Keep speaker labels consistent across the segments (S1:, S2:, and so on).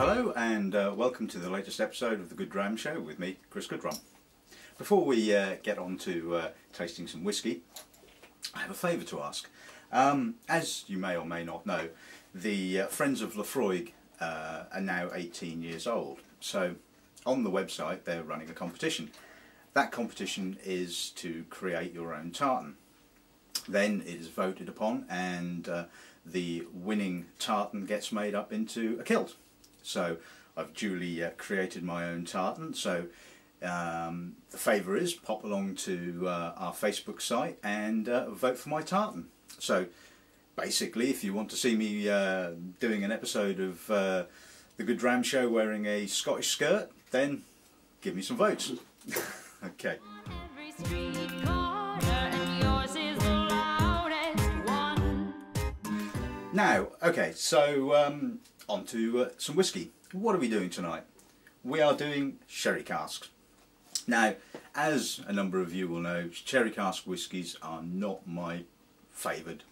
S1: Hello and welcome to the latest episode of the Good Dram Show with me, Chris Goodrum. Before we get on to tasting some whiskey, I have a favour to ask. As you may or may not know, the Friends of Laphroaig are now 18 years old. So on the website they're running a competition. That competition is to create your own tartan. Then it is voted upon and the winning tartan gets made up into a kilt. So I've duly created my own tartan. So the favour is pop along to our Facebook site and vote for my tartan. So basically, if you want to see me doing an episode of the Good Dram Show wearing a Scottish skirt, then give me some votes. Okay. Now, okay, so on to some whiskey. What are we doing tonight? We are doing sherry casks. Now, as a number of you will know, sherry cask whiskies are not my favoured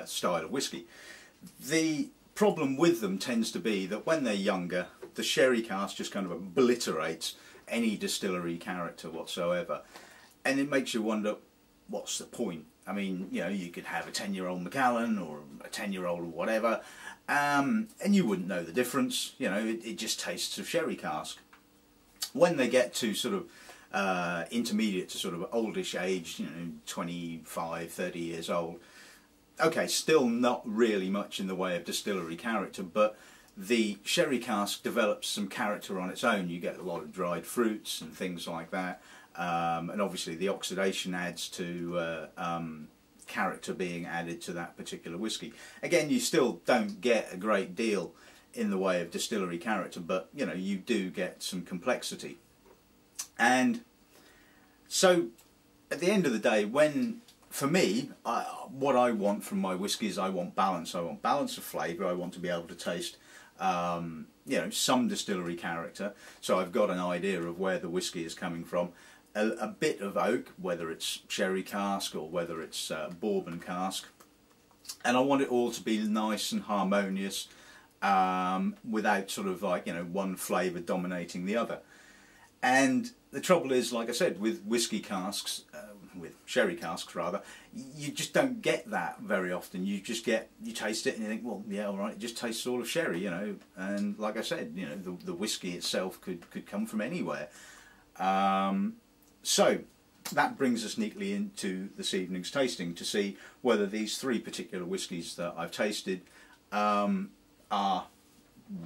S1: style of whiskey. The problem with them tends to be that when they're younger, the sherry cask just kind of obliterates any distillery character whatsoever, and it makes you wonder, what's the point? I mean, you know, you could have a 10-year-old Macallan or a 10-year-old or whatever, and you wouldn't know the difference. You know, it just tastes of sherry cask. When they get to sort of intermediate to sort of oldish age, you know, 25, 30 years old, okay, still not really much in the way of distillery character, but the sherry cask develops some character on its own. You get a lot of dried fruits and things like that. And obviously the oxidation adds to character being added to that particular whiskey. Again, you still don't get a great deal in the way of distillery character, but you know, you do get some complexity. And so at the end of the day, for me, what I want from my whiskies, I want balance. I want balance of flavour. I want to be able to taste you know, some distillery character, so I've got an idea of where the whiskey is coming from. A bit of oak, whether it's sherry cask or whether it's bourbon cask, and I want it all to be nice and harmonious, without sort of like, you know, one flavour dominating the other. And the trouble is, like I said, with whiskey casks, with sherry casks rather, you just don't get that very often. You just get, you taste it and you think, well, yeah, all right, it just tastes all of sherry, you know. And like I said, you know, the whiskey itself could come from anywhere. So that brings us neatly into this evening's tasting to see whether these three particular whiskies that I've tasted are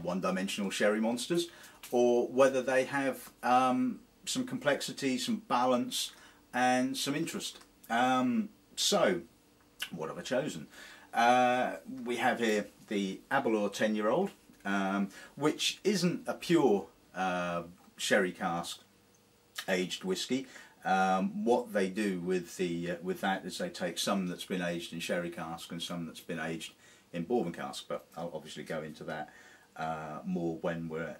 S1: one-dimensional sherry monsters, or whether they have some complexity, some balance and some interest. So what have I chosen? We have here the Aberlour 10-year-old, which isn't a pure sherry cask aged whiskey. What they do with that is they take some that's been aged in sherry cask and some that's been aged in bourbon cask, but I'll obviously go into that more when we're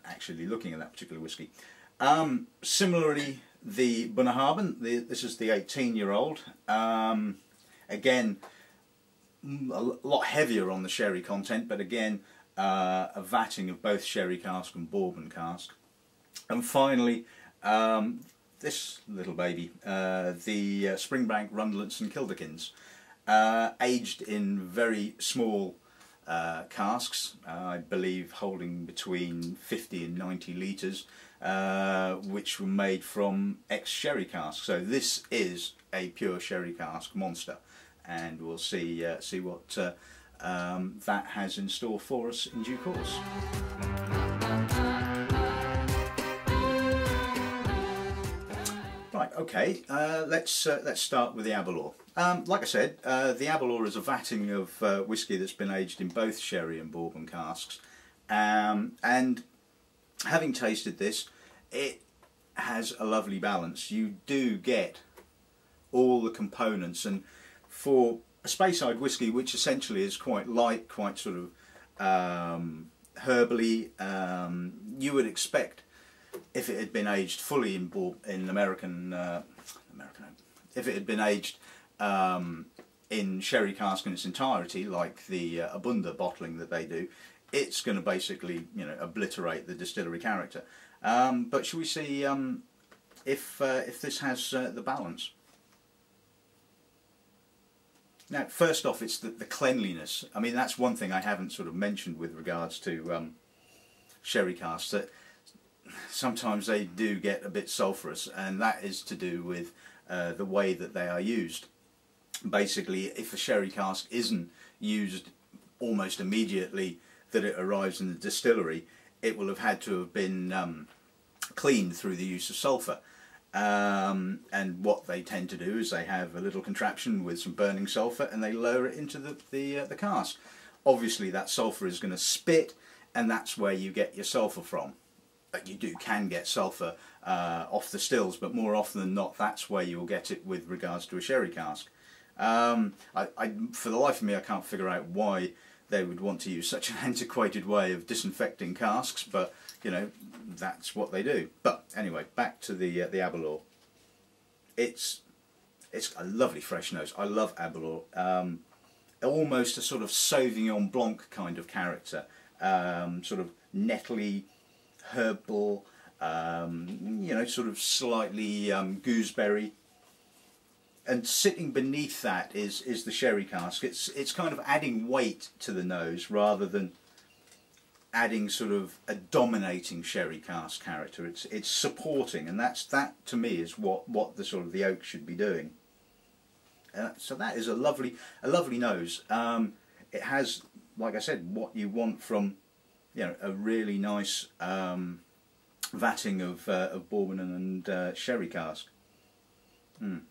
S1: actually looking at that particular whiskey. Similarly, the Bunnahabhain, this is the 18-year-old, again a lot heavier on the sherry content, but again a vatting of both sherry cask and bourbon cask. And finally, this little baby, the Springbank Rundlets Kilderkins, aged in very small casks, I believe holding between 50 and 90 litres, which were made from ex-sherry casks. So this is a pure sherry cask monster, and we'll see what that has in store for us in due course. Right, okay, let's start with the Aberlour. Like I said, the Aberlour is a vatting of whiskey that's been aged in both sherry and bourbon casks, and having tasted this, it has a lovely balance. You do get all the components, and for a Speyside whiskey, which essentially is quite light, quite sort of herbally, you would expect, if it had been aged fully in American if it had been aged in sherry cask in its entirety, like the Abunda bottling that they do, it's going to basically, you know, obliterate the distillery character. But shall we see if this has the balance? Now, first off, it's the cleanliness. I mean, that's one thing I haven't sort of mentioned with regards to sherry casks, that sometimes they do get a bit sulphurous, and that is to do with the way that they are used. Basically, if a sherry cask isn't used almost immediately that it arrives in the distillery, it will have had to have been cleaned through the use of sulphur. And what they tend to do is they have a little contraption with some burning sulphur, and they lower it into the cask. Obviously that sulphur is going to spit, and that's where you get your sulphur from. But you can get sulphur off the stills, but more often than not that's where you will get it with regards to a sherry cask. For the life of me I can't figure out why they would want to use such an antiquated way of disinfecting casks, but you know, that's what they do. But anyway, back to the Aberlour. It's a lovely fresh nose. I love Aberlour. Almost a sort of Sauvignon Blanc kind of character, sort of nettly, herbal, you know, sort of slightly gooseberry. And sitting beneath that is the sherry cask. It's kind of adding weight to the nose rather than adding sort of a dominating sherry cask character. It's supporting, and that to me is what the sort of the oak should be doing. So that is a lovely nose. It has, like I said, what you want from, you know, a really nice vatting of bourbon and sherry cask.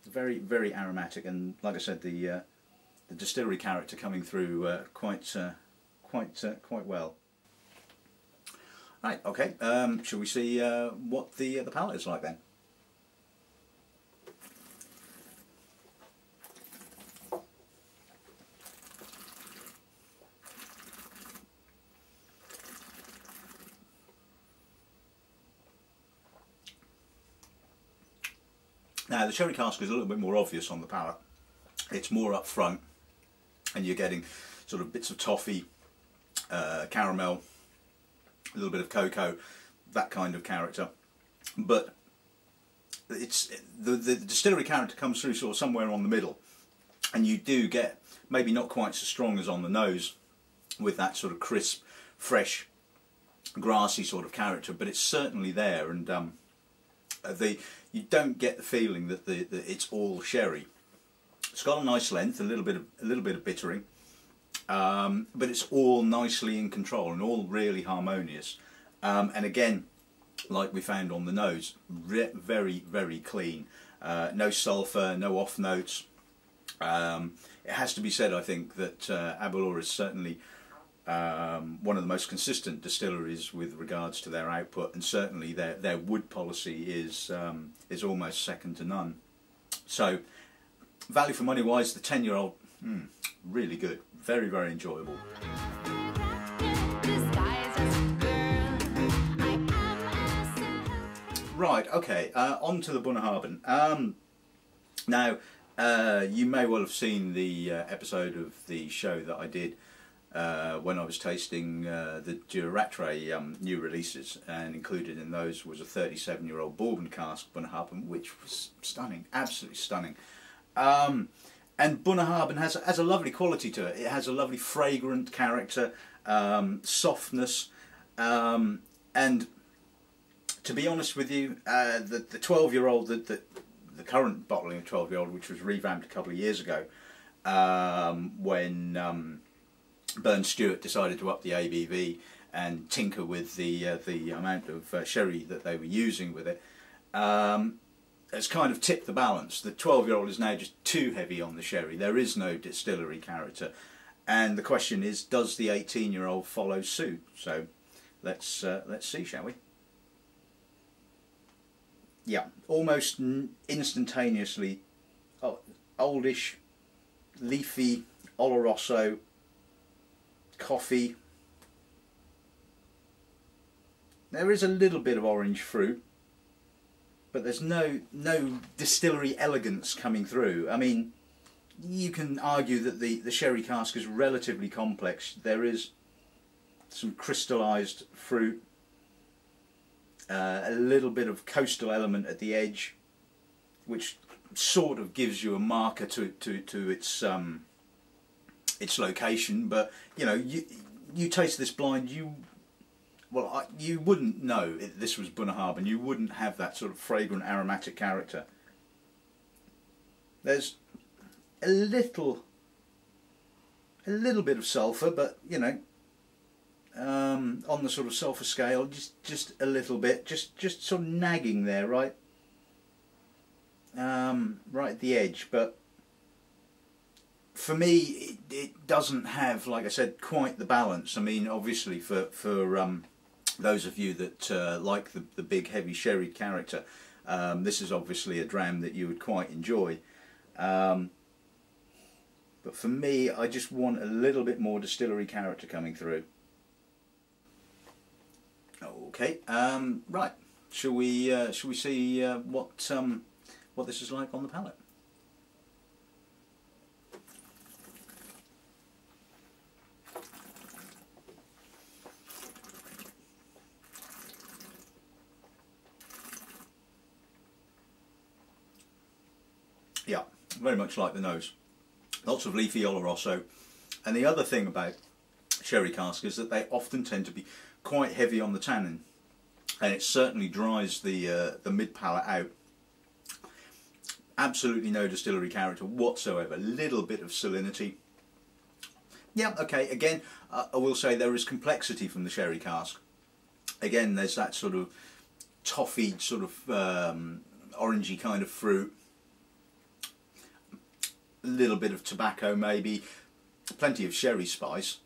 S1: Very, very aromatic, and like I said, the distillery character coming through quite well. Right, okay. Shall we see what the palate is like then? Now, the sherry cask is a little bit more obvious on the palate. It's more up front, and you're getting sort of bits of toffee, caramel, a little bit of cocoa, that kind of character. But it's the distillery character comes through sort of somewhere on the middle, and you do get maybe not quite so strong as on the nose with that sort of crisp, fresh, grassy sort of character, but it's certainly there, and you don't get the feeling that it's all sherry. It's got a nice length, a little bit of bittering, but it's all nicely in control and all really harmonious. And again, like we found on the nose, very, very clean. No sulphur, no off notes. It has to be said, I think, that Aberlour is certainly one of the most consistent distilleries with regards to their output, and certainly their wood policy is almost second to none. So, value for money wise, the 10-year-old, really good, very, very enjoyable. Right, okay, on to the Bunnahabhain. Now, you may well have seen the episode of the show that I did when I was tasting the Durattre new releases, and included in those was a 37-year-old bourbon cask Bunnahabhain, which was stunning, absolutely stunning. And Bunnahabhain has a lovely quality to it. It has a lovely fragrant character, softness, and to be honest with you, the 12-year-old, the current bottling of 12-year-old, which was revamped a couple of years ago, when Burn Stewart decided to up the ABV and tinker with the amount of sherry that they were using with it, has kind of tipped the balance. The 12-year-old is now just too heavy on the sherry. There is no distillery character, and the question is, does the 18-year-old follow suit? So let's see, shall we? Yeah, almost instantaneously, oldish, leafy, Oloroso, coffee. There is a little bit of orange fruit, but there's no distillery elegance coming through. I mean, you can argue that the sherry cask is relatively complex. There is some crystallised fruit, a little bit of coastal element at the edge, which sort of gives you a marker to its location. But you know, you taste this blind, you wouldn't know this was Bunnahabhain. You wouldn't have that sort of fragrant aromatic character. There's a little bit of sulphur, but you know, on the sort of sulphur scale, just a little bit, just sort of nagging there, right at the edge. But for me, it doesn't have, like I said, quite the balance. I mean, obviously for those of you that like the big heavy sherry character, this is obviously a dram that you would quite enjoy. But for me, I just want a little bit more distillery character coming through. Okay, right. Shall we see what this is like on the palate? Yeah, very much like the nose. Lots of leafy Oloroso. And the other thing about sherry cask is that they often tend to be quite heavy on the tannin, and it certainly dries the mid palate out. Absolutely no distillery character whatsoever. Little bit of salinity. Yeah, okay. Again, I will say there is complexity from the sherry cask. Again, there's that sort of toffee, sort of orangey kind of fruit. A little bit of tobacco, maybe. Plenty of sherry spice.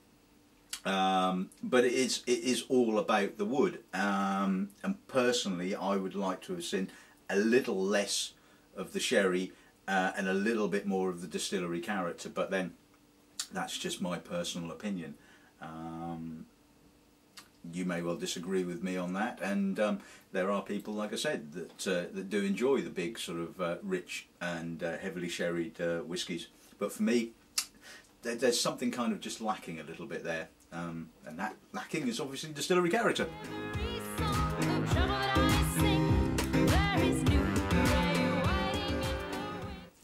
S1: But it is all about the wood. And personally, I would like to have seen a little less of the sherry and a little bit more of the distillery character. But then, that's just my personal opinion. You may well disagree with me on that, and there are people, like I said, that do enjoy the big sort of rich and heavily sherried whiskies. But for me, there's something kind of just lacking a little bit there, and that lacking is obviously distillery character.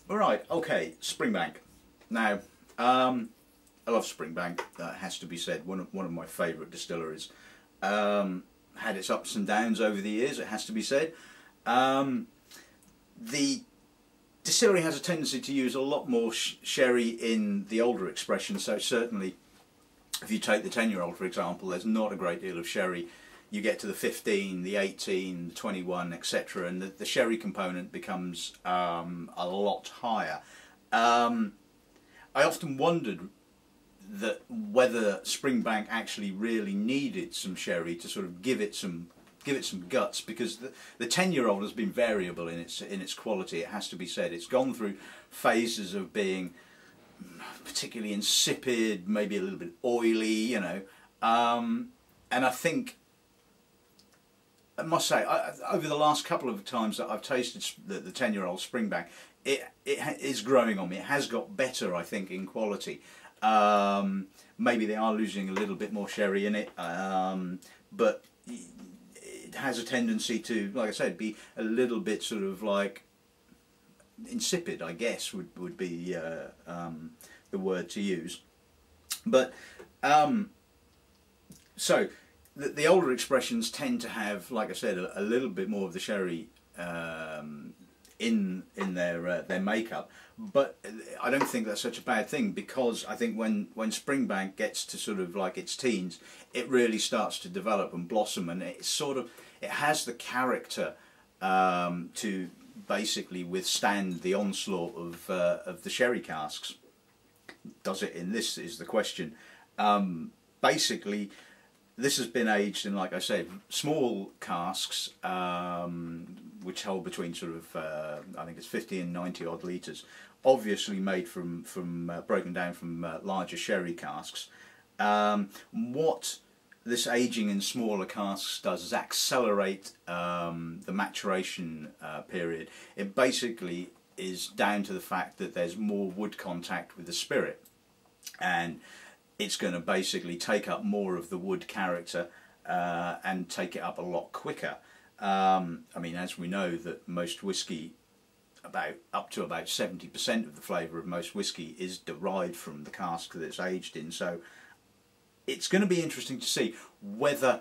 S1: Alright, okay, Springbank. Now, I love Springbank, that has to be said, one of my favourite distilleries. Had its ups and downs over the years, it has to be said. The distillery has a tendency to use a lot more sherry in the older expression, so certainly if you take the 10-year-old for example, there's not a great deal of sherry. You get to the 15, the 18, the 21, etc., and the sherry component becomes a lot higher. I often wondered whether Springbank actually really needed some sherry to sort of give it some guts, because the 10-year-old has been variable in its quality. It has to be said. It's gone through phases of being particularly insipid, maybe a little bit oily, you know, and I think, I must say, over the last couple of times that I've tasted the 10-year-old Springbank, it is growing on me. It has got better, I think, in quality. Maybe they are losing a little bit more sherry in it, but it has a tendency to, like I said, be a little bit sort of like insipid, I guess would be the word to use. But so the older expressions tend to have, like I said, a little bit more of the sherry in their makeup, but I don't think that's such a bad thing, because I think when Springbank gets to sort of like its teens, it really starts to develop and blossom, and it has the character to basically withstand the onslaught of the sherry casks. Does it in this is the question. Basically, this has been aged in, like I said, small casks, which hold between sort of, I think it's 50 and 90 odd litres, obviously made from broken down from larger sherry casks. What this aging in smaller casks does is accelerate the maturation period. It basically is down to the fact that there's more wood contact with the spirit, and it's going to basically take up more of the wood character and take it up a lot quicker. I mean, as we know that most whisky, up to about 70% of the flavour of most whisky is derived from the cask that it's aged in. So it's going to be interesting to see whether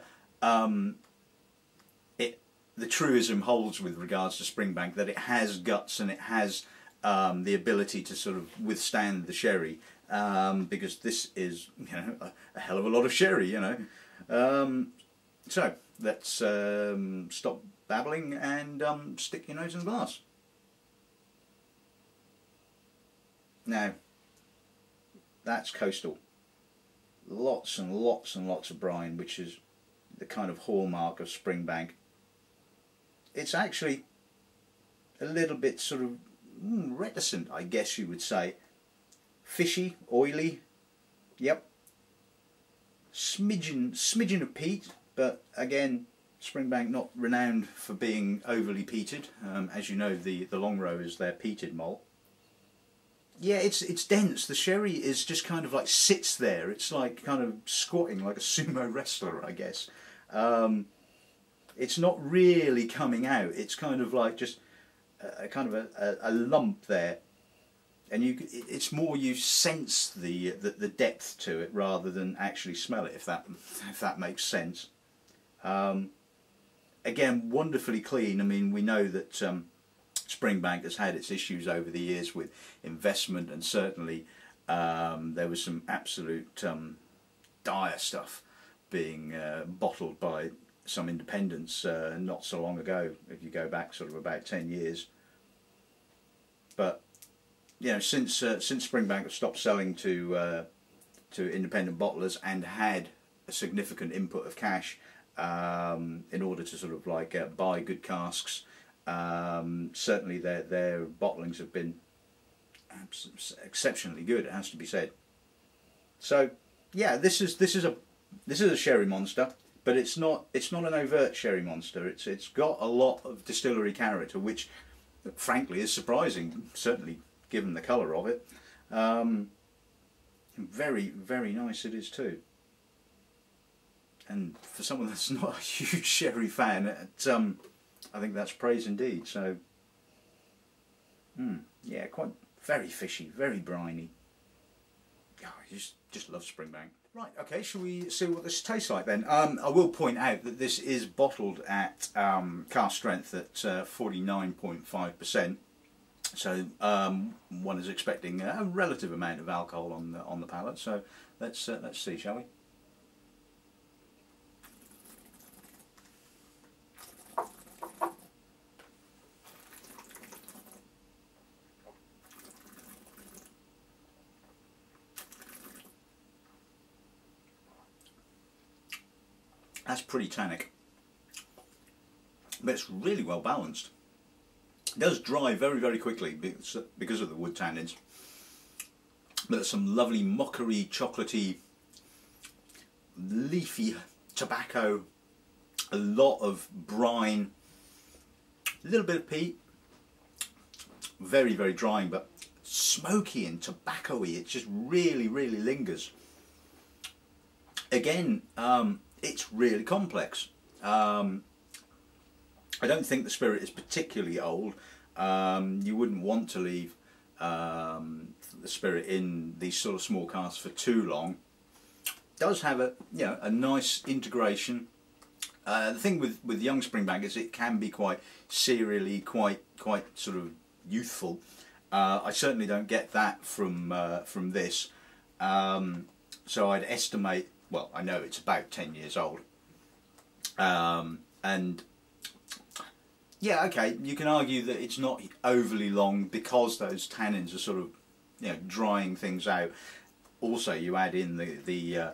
S1: the truism holds with regards to Springbank, that it has guts and it has the ability to sort of withstand the sherry, because this is, you know, a hell of a lot of sherry, you know. So let's stop babbling and stick your nose in the glass. Now, that's coastal. Lots and lots and lots of brine, which is the kind of hallmark of Springbank. It's actually a little bit sort of reticent, I guess you would say. Fishy, oily, yep. Smidgen of peat, but again, Springbank not renowned for being overly peated. As you know, the long row is their peated malt. Yeah, it's dense. The sherry is just kind of like sits there. It's like kind of squatting like a sumo wrestler, I guess. It's not really coming out. It's kind of like just a kind of a lump there, and it's more you sense the depth to it rather than actually smell it. If that makes sense. Again, wonderfully clean. I mean, we know that Springbank has had its issues over the years with investment, and certainly there was some absolute dire stuff being bottled by some independents not so long ago, if you go back sort of about 10 years. But you know, since Springbank have stopped selling to independent bottlers and had a significant input of cash in order to sort of like buy good casks, certainly their bottlings have been exceptionally good, it has to be said. So yeah, this is a sherry monster, but it's not an overt sherry monster. It's got a lot of distillery character, which frankly is surprising, certainly given the colour of it. Very, very nice it is too. And for someone that's not a huge sherry fan, I think that's praise indeed. So, yeah, quite very fishy, very briny. Oh, I just love Springbank. Right, okay, shall we see what this tastes like then? I will point out that this is bottled at cask strength at 49.5%. So one is expecting a relative amount of alcohol on the palate. So let's see, shall we? That's pretty tannic, but it's really well balanced. It does dry very, very quickly because of the wood tannins, but there's some lovely mockery, chocolatey, leafy tobacco, a lot of brine, a little bit of peat, very, very drying, but smoky and tobacco-y. It just really, really lingers. Again, it's really complex. I don't think the spirit is particularly old. You wouldn't want to leave the spirit in these sort of small casks for too long. It does have a a nice integration. The thing with young Springbank is it can be quite serially, quite sort of youthful. I certainly don't get that from this. So I'd estimate. Well, I know it's about 10 years old, and yeah, okay, you can argue that it's not overly long because those tannins are sort of drying things out. Also, you add in the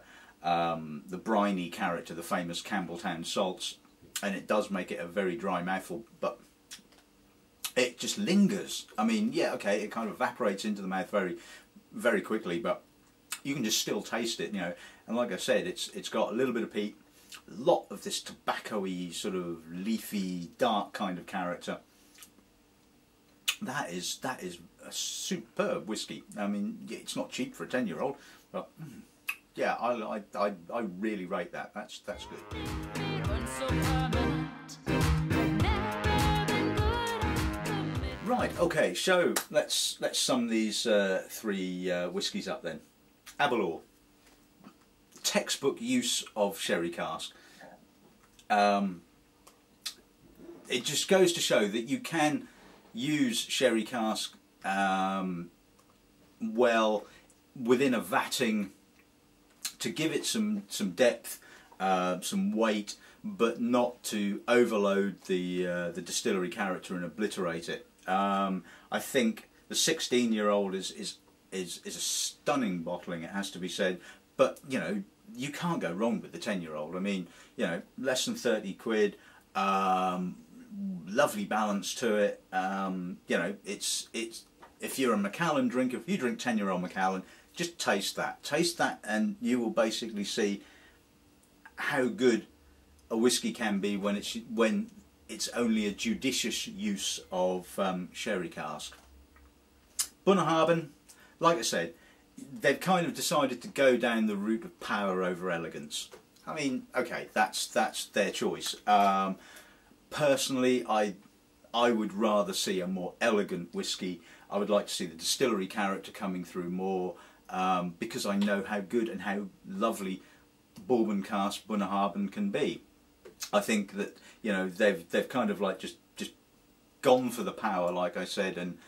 S1: briny character, the famous Campbelltown salts, and it does make it a very dry mouthful, but it just lingers. I mean, yeah, okay, it kind of evaporates into the mouth very, very quickly, but you can just still taste it, And like I said, it's got a little bit of peat, a lot of this tobacco-y, sort of leafy, dark kind of character. That is a superb whiskey. I mean, it's not cheap for a 10-year-old, but yeah, I really rate that. That's good. Right, okay, so let's sum these three whiskies up then. Aberlour, textbook use of sherry cask. It just goes to show that you can use sherry cask well within a vatting to give it some depth, some weight, but not to overload the distillery character and obliterate it. I think the 16-year-old is a stunning bottling, it has to be said, but you know, you can't go wrong with the 10-year-old. I mean, you know, less than 30 quid, lovely balance to it. You know, it's if you're a Macallan drinker, if you drink 10-year-old Macallan, just taste that, and you will basically see how good a whiskey can be when it's only a judicious use of sherry cask. Bunnahabhain, like I said, they've kind of decided to go down the route of power over elegance. I mean, okay, that's their choice. Personally, I would rather see a more elegant whiskey. I would like to see the distillery character coming through more, because I know how good and how lovely bourbon cask Bunnahabhain can be. I think that, you know, they've kind of like just gone for the power, like I said, and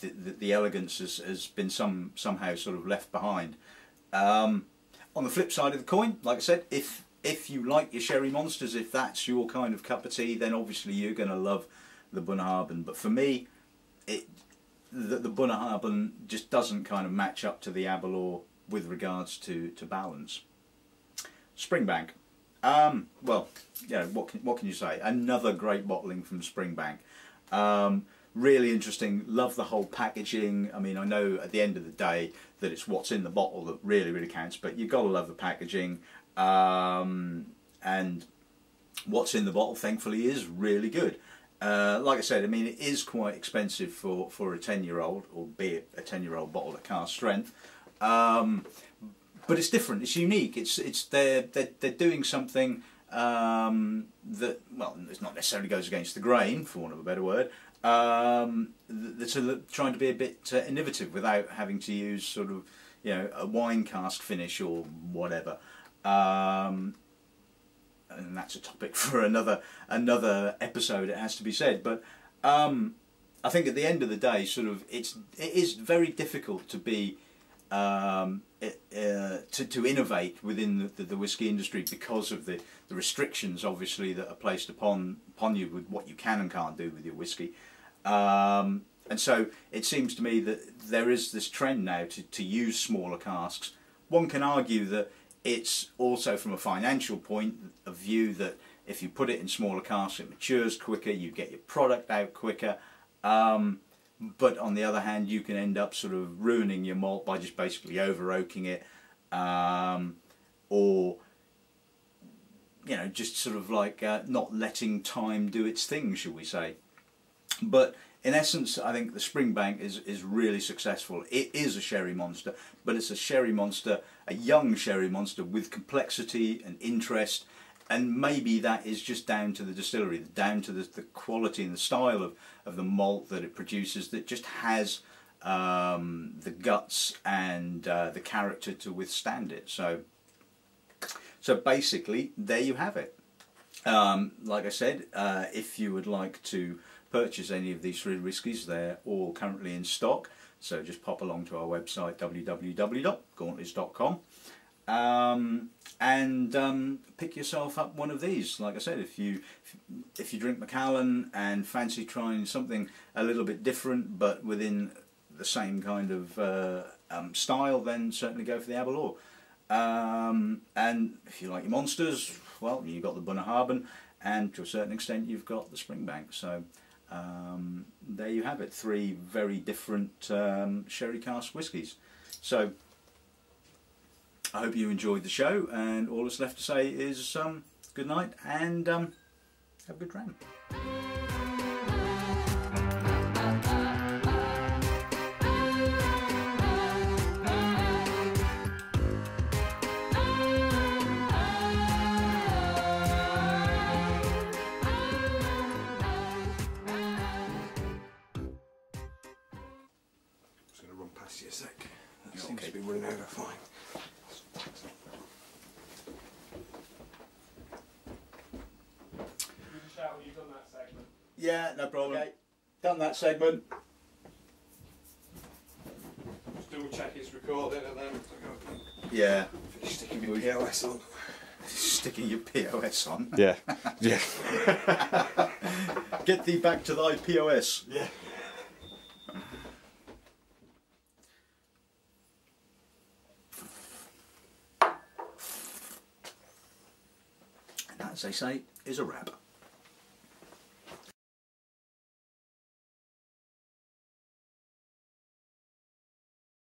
S1: the elegance has been somehow sort of left behind. On the flip side of the coin, like I said, if you like your sherry monsters, if that's your kind of cup of tea, then obviously you're going to love the Bunnahabhain. But for me, the Bunnahabhain just doesn't kind of match up to the Aberlour with regards to balance. Springbank. Well, you know, what can you say? Another great bottling from Springbank. Really interesting. Love the whole packaging. I mean, I know at the end of the day that it's what's in the bottle that really counts, but you've got to love the packaging. And what's in the bottle, thankfully, is really good. Like I said, I mean, it is quite expensive for a 10-year-old, albeit a 10-year-old bottle at cask strength. But it's different. It's unique. They're doing something that, well, it's not necessarily goes against the grain, for want of a better word. They're trying to be a bit innovative without having to use sort of, you know, a wine cask finish or whatever. And that's a topic for another episode, it has to be said. But I think at the end of the day, sort of, it is very difficult to be to innovate within the whisky industry because of the restrictions, obviously, that are placed upon you with what you can and can't do with your whisky. And so it seems to me that there is this trend now to use smaller casks. One can argue that it's also from a financial point of view that if you put it in smaller casks, it matures quicker, you get your product out quicker. But on the other hand, you can end up sort of ruining your malt by just basically over oaking it, or, you know, just sort of like not letting time do its thing, shall we say. But in essence, I think the Springbank is really successful. It is a sherry monster, but it's a sherry monster, a young sherry monster with complexity and interest. And maybe that is just down to the distillery, down to the quality and the style of the malt that it produces, that just has the guts and the character to withstand it. So basically, there you have it. Like I said, if you would like to purchase any of these three whiskies, they're all currently in stock. So just pop along to our website, www.gauntleys.com. And pick yourself up one of these. Like I said, if you drink Macallan and fancy trying something a little bit different but within the same kind of style, then certainly go for the Aberlour. And if you like your monsters, well, you've got the Bunnahabhain, and to a certain extent you've got the Springbank. So there you have it, three very different sherry cask whiskies. So I hope you enjoyed the show, and all that's left to say is good night and have a good dram.
S2: to run past you a sec. That seems to be running over fine.
S3: Shout when you've done that segment.
S1: Yeah, no problem. Okay. Done that segment.
S2: Just double check it's recording and then
S1: Yeah.
S2: finish sticking my POS on.
S1: Sticking your POS on.
S2: Yeah. Yeah.
S1: Get thee back to thy POS.
S2: Yeah.
S1: And that, as they say, is a wrap.